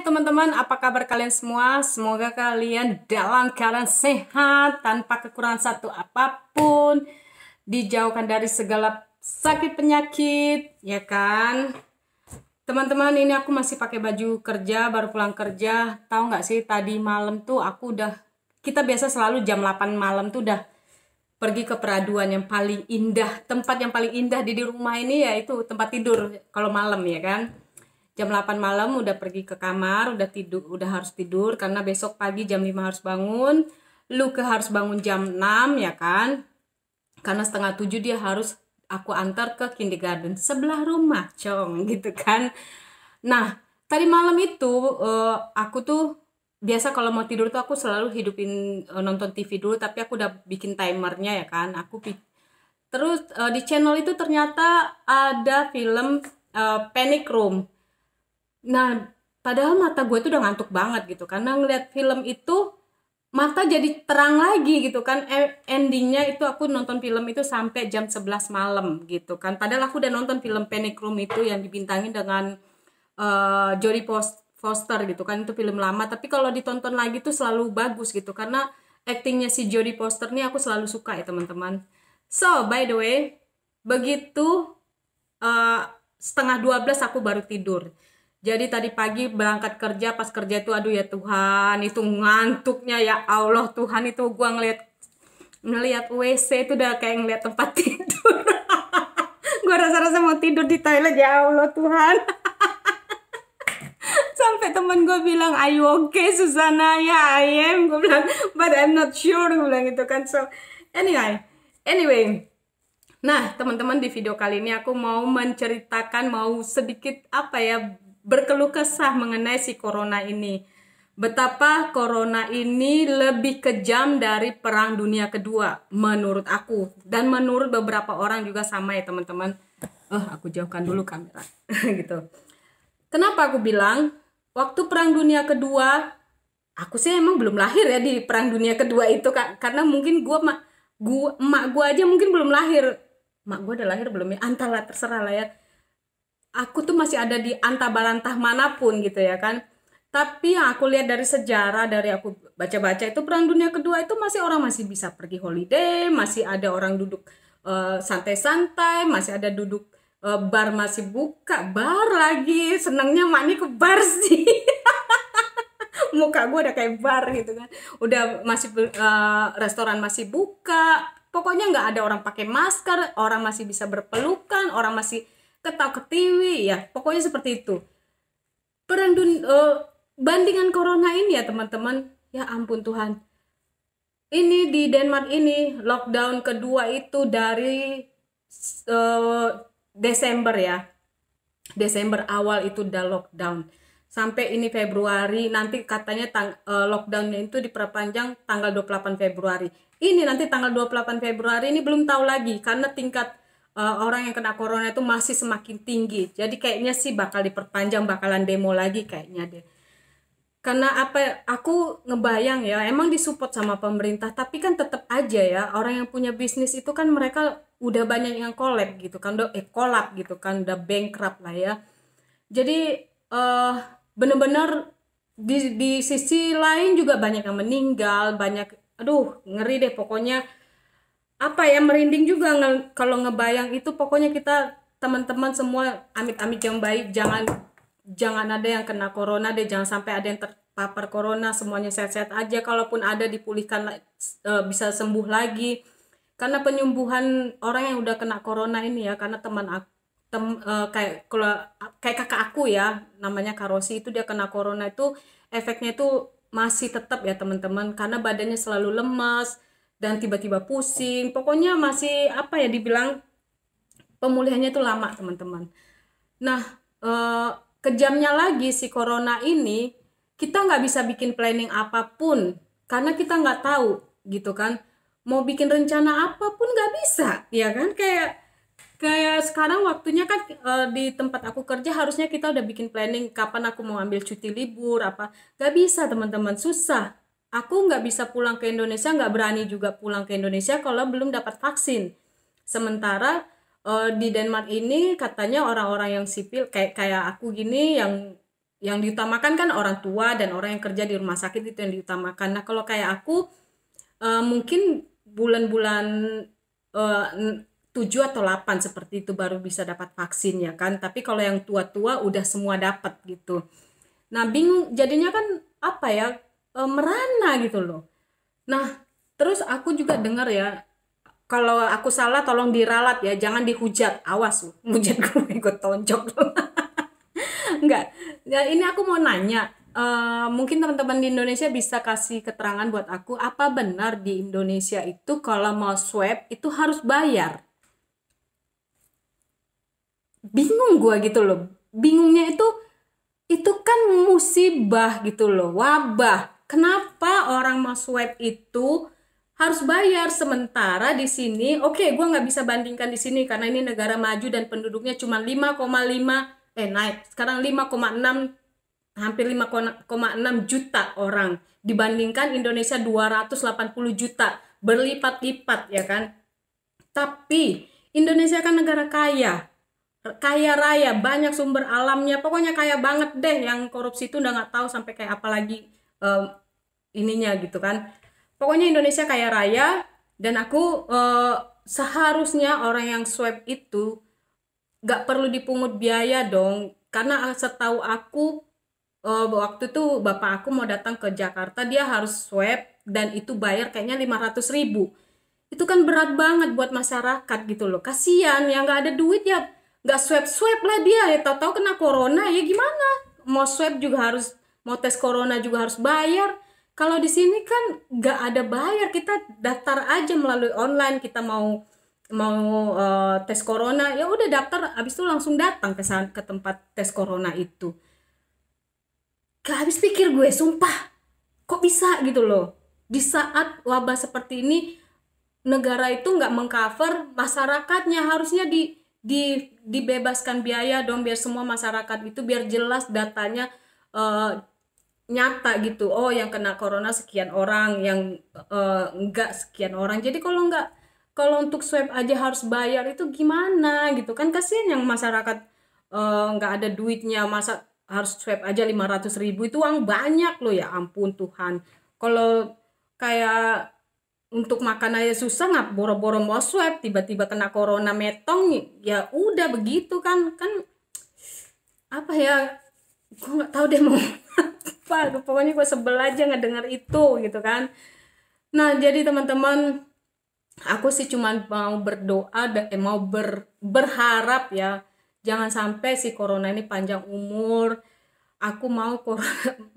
teman-teman, apa kabar kalian semua? Semoga kalian dalam keadaan sehat, tanpa kekurangan satu apapun, dijauhkan dari segala sakit penyakit, ya kan? Teman-teman, ini aku masih pakai baju kerja, baru pulang kerja. Tahu nggak sih, tadi malam tuh kita biasa selalu jam 8 malam tuh udah pergi ke peraduan yang paling indah. Tempat yang paling indah di rumah ini yaitu tempat tidur kalau malam, ya kan? Jam 8 malam udah pergi ke kamar, udah tidur, udah harus tidur karena besok pagi jam 5 harus bangun. Luke harus bangun jam 6, ya kan? Karena setengah 7 dia harus aku antar ke kindergarten sebelah rumah, cong, gitu kan. Nah, tadi malam itu aku tuh biasa kalau mau tidur tuh aku selalu hidupin nonton TV dulu, tapi aku udah bikin timernya, ya kan. Terus di channel itu ternyata ada film Panic Room. Nah, padahal mata gue tuh udah ngantuk banget gitu. Karena ngeliat film itu, mata jadi terang lagi gitu kan. Endingnya itu aku nonton film itu sampai jam 11 malam gitu kan. Padahal aku udah nonton film Panic Room itu yang dibintangin dengan Foster gitu kan. Itu film lama. Tapi kalau ditonton lagi tuh selalu bagus gitu. Karena actingnya si Jodie Foster nih aku selalu suka ya teman-teman. So, by the way, begitu setengah 12 aku baru tidur. Jadi tadi pagi berangkat kerja, pas kerja itu aduh ya Tuhan, itu ngantuknya ya Allah Tuhan, itu gua ngelihat WC itu udah kayak ngelihat tempat tidur. Gua rasa-rasa mau tidur di toilet, ya Allah Tuhan. Sampai temen gue bilang, "Are you okay, Susana?" "Ya, I am." Gue bilang, "But I'm not sure." Gue bilang gitu kan. So anyway. Nah, teman-teman, di video kali ini aku mau sedikit berkeluh kesah mengenai si corona ini. Betapa corona ini lebih kejam dari Perang Dunia Kedua menurut aku, dan menurut beberapa orang juga sama ya teman-teman. Aku jauhkan dulu kamera gitu. Kenapa aku bilang waktu Perang Dunia Kedua, aku sih emang belum lahir ya di Perang Dunia Kedua itu, karena mungkin emak gue aja mungkin belum lahir. Emak gue udah lahir belum ya? Antara terserah lah ya. Aku tuh masih ada di antah-barantah manapun gitu ya kan. Tapi yang aku lihat dari sejarah, dari aku baca-baca itu Perang Dunia Kedua itu orang masih bisa pergi holiday, masih ada orang duduk santai-santai, masih ada duduk bar masih buka, bar lagi. Senangnya mak ke bar sih. Muka gue udah kayak bar gitu kan. Udah restoran masih buka. Pokoknya nggak ada orang pakai masker, orang masih bisa berpelukan, orang masih ketawa-ketiwi ya. Pokoknya seperti itu. Bandingan corona ini ya teman-teman, ya ampun Tuhan. Ini di Denmark ini lockdown kedua itu dari Desember ya. Desember awal itu udah lockdown. Sampai ini Februari, nanti katanya lockdownnya itu diperpanjang tanggal 28 Februari. Ini nanti tanggal 28 Februari ini belum tahu lagi, karena tingkat orang yang kena corona itu masih semakin tinggi. Jadi kayaknya sih bakal diperpanjang, bakalan demo lagi kayaknya deh. Karena aku ngebayang ya, emang disupport sama pemerintah, tapi kan tetap aja ya, orang yang punya bisnis itu kan mereka udah banyak yang kolab gitu kan, udah bankrupt lah ya. Jadi bener-bener di sisi lain juga banyak yang meninggal, ngeri deh pokoknya. Merinding juga kalau ngebayang itu. Pokoknya kita teman-teman semua amit-amit yang baik, jangan ada yang kena corona deh, jangan sampai ada yang terpapar corona, semuanya sehat-sehat aja. Kalaupun ada dipulihkan, bisa sembuh lagi. Karena penyembuhan orang yang udah kena corona ini ya, karena kayak kakak aku ya, namanya Karosi, itu dia kena corona itu efeknya itu masih tetap ya teman-teman, karena badannya selalu lemas dan tiba-tiba pusing. Pokoknya masih dibilang pemulihannya itu lama teman-teman. Nah, kejamnya lagi si corona ini, kita nggak bisa bikin planning apapun karena kita nggak tahu gitu kan. Mau bikin rencana apapun nggak bisa, ya kan? Kayak sekarang waktunya kan di tempat aku kerja harusnya kita udah bikin planning kapan aku mau ambil cuti libur Gak bisa teman-teman, susah. Aku nggak bisa pulang ke Indonesia, nggak berani juga pulang ke Indonesia kalau belum dapat vaksin. Sementara di Denmark ini katanya orang-orang yang sipil kayak aku gini, yang yang diutamakan kan orang tua dan orang yang kerja di rumah sakit, itu yang diutamakan. Nah kalau kayak aku mungkin bulan-bulan 7 atau 8 seperti itu baru bisa dapat vaksin ya kan. Tapi kalau yang tua-tua udah semua dapat gitu. Nah bingung jadinya kan apa ya, merana gitu loh. Nah terus aku juga dengar ya, kalau aku salah tolong diralat ya, jangan dihujat, awas lu hujat gue ikut tonjok lu. Enggak ya, ini aku mau nanya, mungkin teman-teman di Indonesia bisa kasih keterangan buat aku, apa benar di Indonesia itu kalau mau swab itu harus bayar? Bingung gua gitu loh, bingungnya itu kan musibah gitu loh, wabah. Kenapa orang mau swab itu harus bayar, sementara di sini oke, gua nggak bisa bandingkan di sini karena ini negara maju dan penduduknya cuma 5,5, naik sekarang 5,6, hampir 5,6 juta orang dibandingkan Indonesia 280 juta, berlipat-lipat ya kan. Tapi Indonesia kan negara kaya, kaya raya, banyak sumber alamnya, pokoknya kaya banget deh. Yang korupsi itu udah nggak tahu sampai kayak apa lagi eh, ininya gitu kan. Pokoknya Indonesia kaya raya, dan aku seharusnya orang yang swab itu nggak perlu dipungut biaya dong, karena setahu aku waktu itu bapak aku mau datang ke Jakarta, dia harus swab dan itu bayar kayaknya 500.000. Itu kan berat banget buat masyarakat gitu loh, kasihan yang nggak ada duit ya, nggak swab swab lah dia ya, tahu-tahu kena corona ya gimana, mau swab juga harus, mau tes corona juga harus bayar. Kalau di sini kan nggak ada bayar, kita daftar aja melalui online, kita mau mau tes corona ya udah daftar, habis itu langsung datang ke tempat tes corona itu. Gak habis pikir gue, sumpah, kok bisa gitu loh di saat wabah seperti ini negara itu nggak mengcover masyarakatnya. Harusnya dibebaskan biaya dong, biar semua masyarakat itu biar jelas datanya, eh, nyata gitu. Oh yang kena corona sekian orang, yang enggak sekian orang. Jadi kalau untuk swab aja harus bayar, itu gimana gitu kan, kasihan yang masyarakat nggak ada duitnya, masa harus swab aja 500.000, itu uang banyak loh, ya ampun Tuhan. Kalau kayak untuk makan aja susah, nggak boro-boro mau swab tiba-tiba kena corona metong, ya udah begitu kan. Kan apa ya, gue nggak tahu deh mau apa, pokoknya gue sebel aja ngedenger itu gitu kan. Nah jadi teman-teman, aku sih cuma mau berdoa dan mau berharap ya, jangan sampai si corona ini panjang umur. Aku mau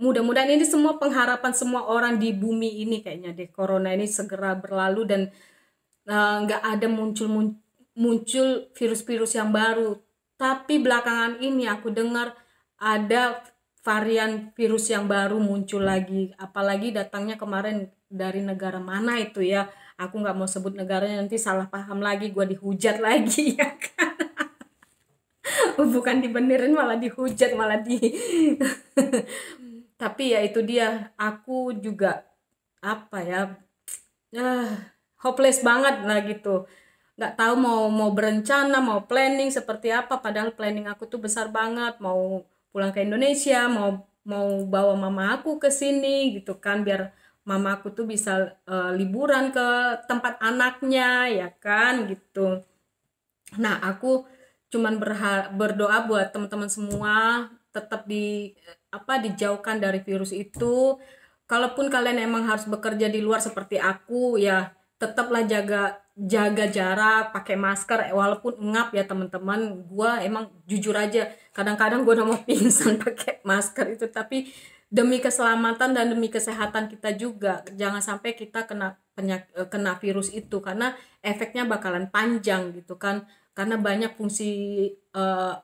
mudah-mudahan ini semua pengharapan semua orang di bumi ini, kayaknya deh corona ini segera berlalu dan nggak ada muncul virus-virus yang baru. Tapi belakangan ini aku dengar ada varian virus yang baru muncul lagi, apalagi datangnya kemarin dari negara mana itu ya, aku nggak mau sebut negaranya, nanti salah paham lagi, gue dihujat lagi ya kan. Bukan dibenerin malah dihujat, malah di tapi ya itu dia, aku juga apa ya, ah, hopeless banget lah gitu, nggak tahu mau berencana, mau planning seperti apa, padahal planning aku tuh besar banget, mau pulang ke Indonesia, mau mau bawa mama aku ke sini gitu kan, biar mama aku tuh bisa liburan ke tempat anaknya ya kan gitu. Nah aku cuman berdoa buat teman-teman semua tetap dijauhkan dari virus itu. Kalaupun kalian emang harus bekerja di luar seperti aku ya, tetaplah jaga jaga jarak, pakai masker, walaupun ngap ya teman-teman. Gua emang jujur aja kadang-kadang gua udah mau pingsan pakai masker itu, tapi demi keselamatan dan demi kesehatan kita juga, jangan sampai kita kena virus itu, karena efeknya bakalan panjang gitu kan, karena banyak fungsi eh,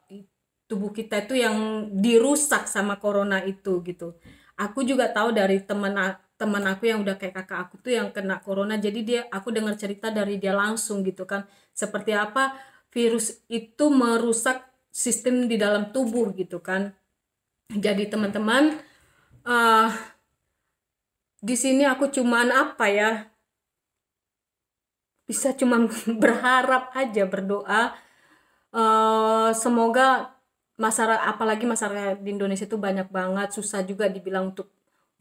tubuh kita itu yang dirusak sama corona itu gitu. Aku juga tahu dari teman aku yang udah kayak kakak aku tuh yang kena corona, jadi aku dengar cerita dari dia langsung gitu kan, seperti apa virus itu merusak sistem di dalam tubuh gitu kan. Jadi teman-teman, eh di sini aku cuman apa ya, bisa cuman berharap aja, berdoa semoga apalagi masyarakat di Indonesia itu banyak banget, susah juga dibilang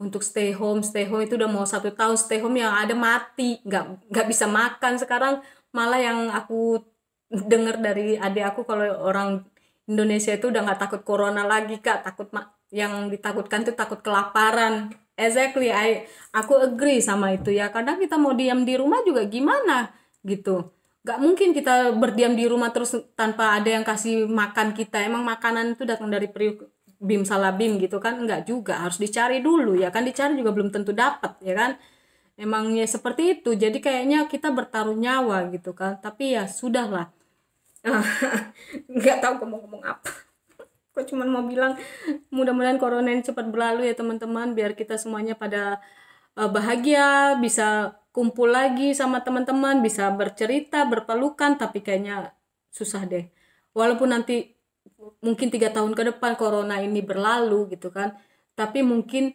untuk stay home itu udah mau 1 tahun stay home, yang ada mati, nggak bisa makan sekarang. Malah yang aku dengar dari adik aku, kalau orang Indonesia itu udah nggak takut corona lagi kak, yang ditakutkan tuh takut kelaparan. Exactly, aku agree sama itu ya. Kadang kita mau diam di rumah juga gimana gitu. Gak mungkin kita berdiam di rumah terus tanpa ada yang kasih makan kita. Emang makanan itu datang dari periuk bim salabim gitu kan? Enggak juga, harus dicari dulu ya kan. Dicari juga belum tentu dapat ya kan. Emangnya seperti itu. Jadi kayaknya kita bertaruh nyawa gitu kan. Tapi ya sudahlah. Nggak tahu ngomong apa. Kok cuma mau bilang mudah-mudahan corona ini cepat berlalu ya teman-teman, biar kita semuanya pada bahagia, bisa kumpul lagi sama teman-teman, bisa bercerita, berpelukan. Tapi kayaknya susah deh. Walaupun nanti mungkin 3 tahun ke depan corona ini berlalu gitu kan, tapi mungkin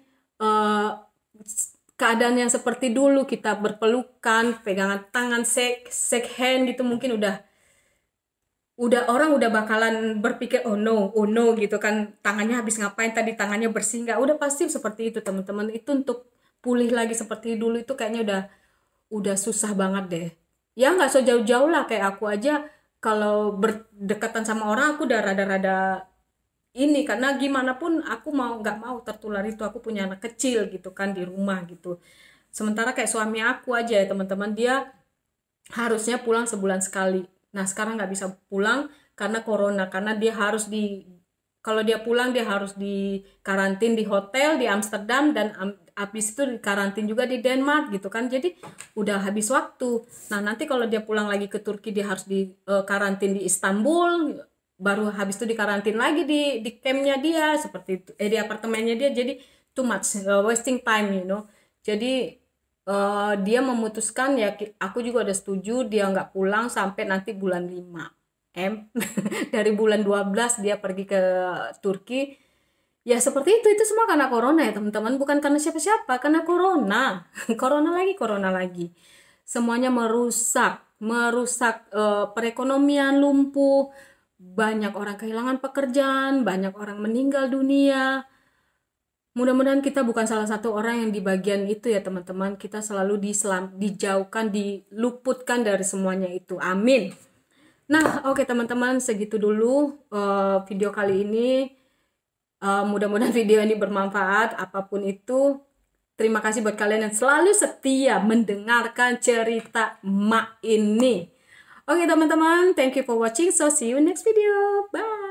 keadaan yang seperti dulu, kita berpelukan, pegangan tangan, shake hand gitu, mungkin orang udah bakalan berpikir oh no gitu kan, tangannya habis ngapain tadi, tangannya bersih nggak, udah pasti seperti itu teman-teman. Itu untuk pulih lagi seperti dulu itu kayaknya udah susah banget deh ya. Nggak so jauh-jauh lah, kayak aku aja kalau berdekatan sama orang aku udah rada-rada ini, karena gimana pun aku nggak mau tertular itu. Aku punya anak kecil gitu kan di rumah gitu. Sementara kayak suami aku aja ya teman-teman, dia harusnya pulang sebulan sekali. Nah sekarang nggak bisa pulang karena corona, karena dia harus kalau dia pulang dia harus di karantin di hotel di Amsterdam, dan habis itu di karantin juga di Denmark gitu kan. Jadi udah habis waktu. Nah nanti kalau dia pulang lagi ke Turki, dia harus di karantin di Istanbul, baru habis itu di karantin lagi di campnya dia seperti itu, di apartemennya dia. Jadi too much wasting time Jadi dia memutuskan ya, aku juga udah setuju dia nggak pulang sampai nanti bulan 5 dari bulan 12 dia pergi ke Turki. Ya seperti itu semua karena corona ya teman-teman, bukan karena siapa-siapa, karena corona. Corona lagi semuanya merusak perekonomian lumpuh, banyak orang kehilangan pekerjaan, banyak orang meninggal dunia. Mudah-mudahan kita bukan salah satu orang yang di bagian itu ya teman-teman. Kita selalu dijauhkan, diluputkan dari semuanya itu. Amin. Nah, oke teman-teman, segitu dulu video kali ini. Mudah-mudahan video ini bermanfaat apapun itu. Terima kasih buat kalian yang selalu setia mendengarkan cerita Mak ini. Oke teman-teman, thank you for watching. So see you next video. Bye.